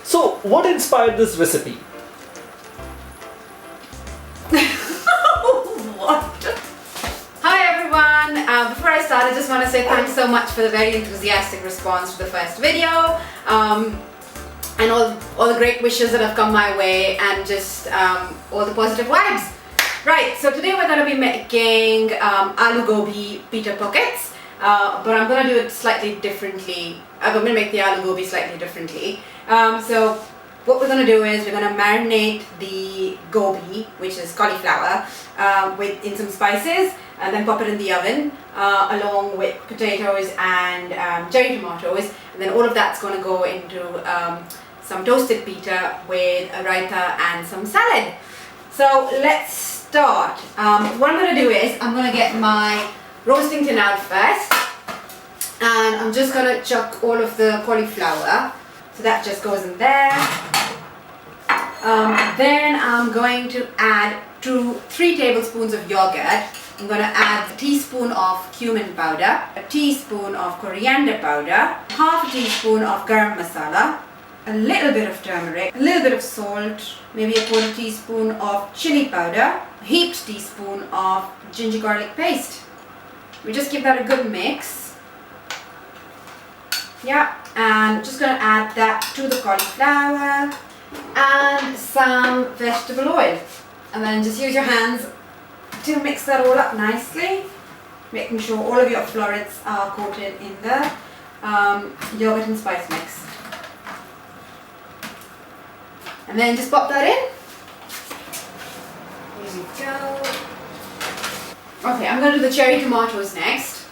So, what inspired this recipe? What? Hi everyone! Before I start, I just want to say thanks so much for the very enthusiastic response to the first video, and all the great wishes that have come my way, and just all the positive vibes. Right, so today we're going to be making aloo gobi pita pockets, but I'm going to do it slightly differently. I'm going to make the aloo gobi slightly differently. So what we're going to do is we're going to marinate the gobi, which is cauliflower, in some spices, and then pop it in the oven along with potatoes and cherry tomatoes, and then all of that's going to go into some toasted pita with a raita and some salad. So let's start. What I'm going to do is I'm going to get my roasting tin out first, and I'm just going to chuck all of the cauliflower. So that just goes in there. Then I'm going to add 3 tablespoons of yogurt. I'm going to add a teaspoon of cumin powder, a teaspoon of coriander powder, half a teaspoon of garam masala, a little bit of turmeric, a little bit of salt, maybe a quarter teaspoon of chili powder, a heaped teaspoon of ginger garlic paste. We just give that a good mix. Yeah, and I'm just going to add that to the cauliflower and some vegetable oil. And then just use your hands to mix that all up nicely, making sure all of your florets are coated in the yogurt and spice mix. And then just pop that in. Here we go. Okay, I'm going to do the cherry tomatoes next.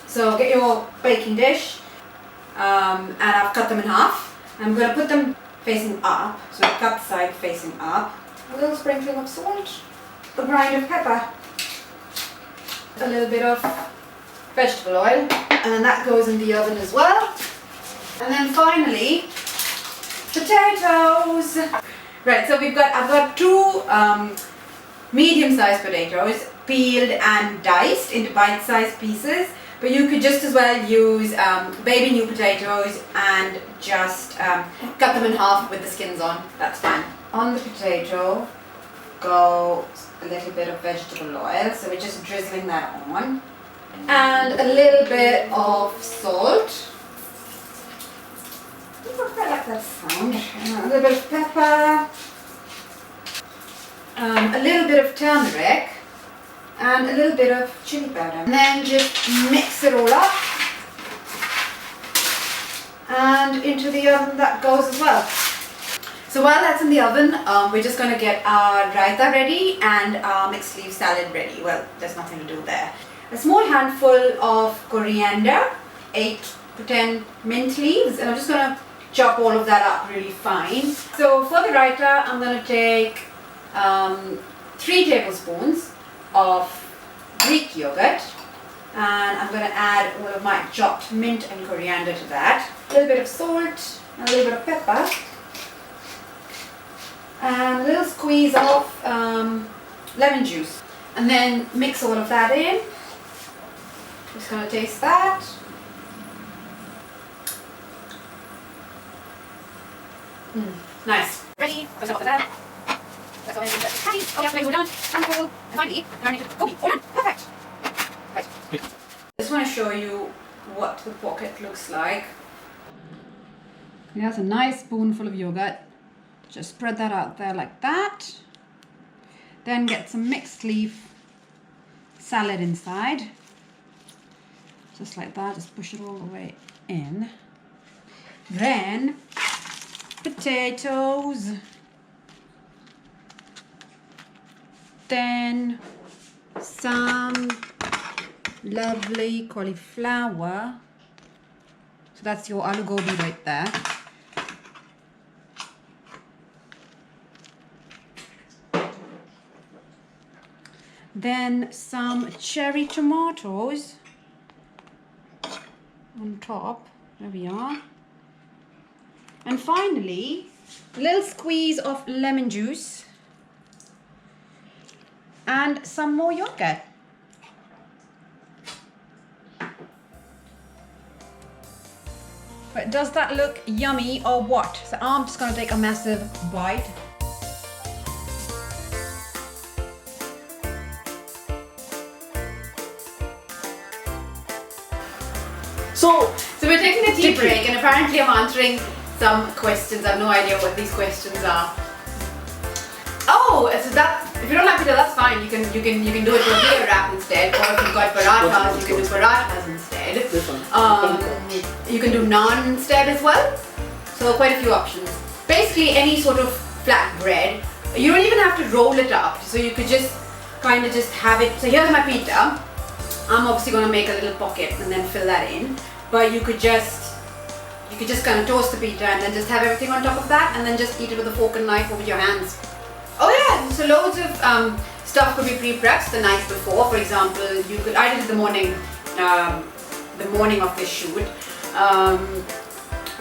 So get your baking dish, and I've cut them in half. I'm going to put them facing up, so I cut the side facing up. A little sprinkling of salt, a grind of pepper, a little bit of vegetable oil, and then that goes in the oven as well. And then finally, potatoes. Right, so I've got 2 medium-sized potatoes, peeled and diced into bite-sized pieces. But you could just as well use baby new potatoes and just cut them in half with the skins on. That's fine. On the potato goes a little bit of vegetable oil, so we're just drizzling that on, and a little bit of salt. I like that sound. A little bit of pepper, a little bit of turmeric, and a little bit of chili powder. And then just mix it all up, and into the oven that goes as well. So while that's in the oven, we're just going to get our raita ready and our mixed leaf salad ready. Well, there's nothing to do there. A small handful of coriander, 8 to 10 mint leaves, and I'm just going to chop all of that up really fine. So for the raita, I'm going to take 3 tablespoons of Greek yogurt, and I'm going to add all of my chopped mint and coriander to that. A little bit of salt, and a little bit of pepper, and a little squeeze of lemon juice, and then mix all of that in. Just going to taste that. Nice. Ready? Let's go with that. Let's go ahead and get the patties. Oh yeah, we're done. And finally, marinated gobi. All done. Perfect. Right. I just want to show you what the pocket looks like. Here's a nice spoonful of yogurt. Just spread that out there like that. Then get some mixed leaf salad inside. Just like that. Just push it all the way in. Then potatoes. Then some lovely cauliflower. So that's your aloo gobi right there. Then some cherry tomatoes on top. There we are. And finally, a little squeeze of lemon juice and some more yogurt. But does that look yummy or what? So I'm just gonna take a massive bite. So we're taking a tea Tikki. break, and apparently I'm answering some questions. I have no idea what these questions are. Oh, so that if you don't like pita, that's fine. You can do a tortilla wrap instead, or if you've got parathas, you can do parathas instead. this one. You can do naan instead as well. So quite a few options. Basically any sort of flat bread. You don't even have to roll it up. So you could just kind of just have it. So here's my pita. I'm obviously going to make a little pocket and then fill that in. But you could just kind of toast the pita and then just have everything on top of that, and then just eat it with a fork and knife or with your hands. Oh yeah, so loads of stuff could be pre-prepped the night before. For example, I did it the morning of this shoot.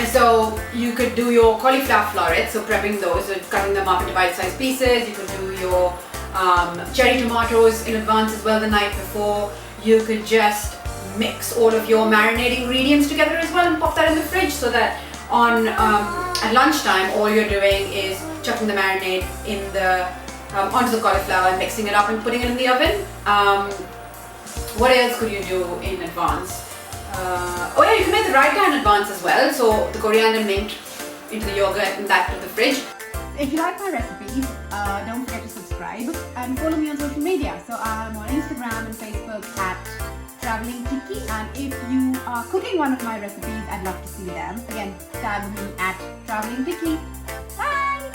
So you could do your cauliflower florets, so prepping those, so cutting them up into bite-sized pieces. You could do your cherry tomatoes in advance as well the night before. You could just mix all of your marinating ingredients together as well and pop that in the fridge, so that at lunchtime all you're doing is chucking the marinade in onto the cauliflower and mixing it up and putting it in the oven. What else could you do in advance? Oh yeah, you can make the raita in advance as well. So the coriander mint into the yogurt and that to the fridge. If you like my recipes, don't forget to subscribe and follow me on social media. So I'm on Instagram and Facebook at Traveling Tikki, and if you are cooking one of my recipes, I'd love to see them. Again, tag me at Traveling Tikki. Bye!